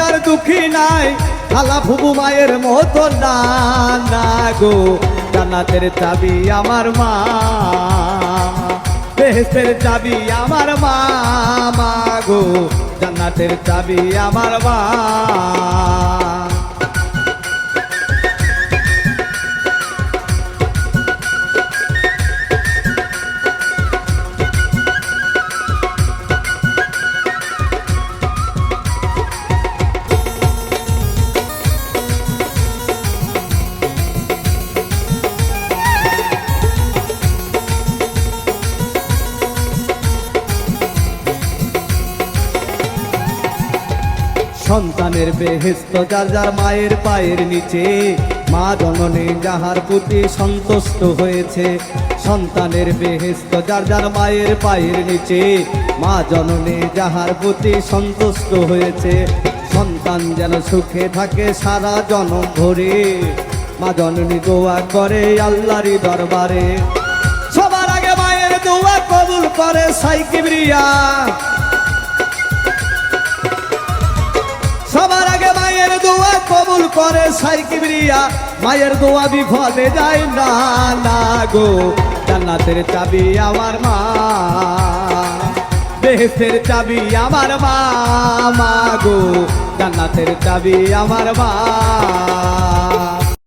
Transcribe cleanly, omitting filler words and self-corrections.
আর দুঃখী নাই, খালা ফুবু মায়ের মতো না না গো। জান্নাতের চাবি আমার মা, বেহেশতের চাবি আমার মা মা গো। জান্নাতের চাবি আমার মা। সন্তানের বেহেশত যার যার মায়ের পায়ের নিচে, মা জননী যাহার প্রতি সন্তুষ্ট হয়েছে। সন্তানের বেহেশত যার যার মায়ের পায়ের নিচে, মা জননী যাহার প্রতি সন্তুষ্ট হয়েছে। সন্তান যেন সুখে থাকে সারা জনম ধরে, মা জননী দোয়া করে আল্লাহরই দরবারে। সবার আগে মায়ের দোয়া কবুল করে সাই কিবরিয়া, সবার আগে মায়ের দোয়া কবুল করে সাই কিবরিয়া। মায়ের দোয়া বিফলে যায় না না গো। জান্নাতের চাবি আমার মা, বেহেশতের চাবি আমার মা মা গো। জান্নাতের চাবি আমার মা।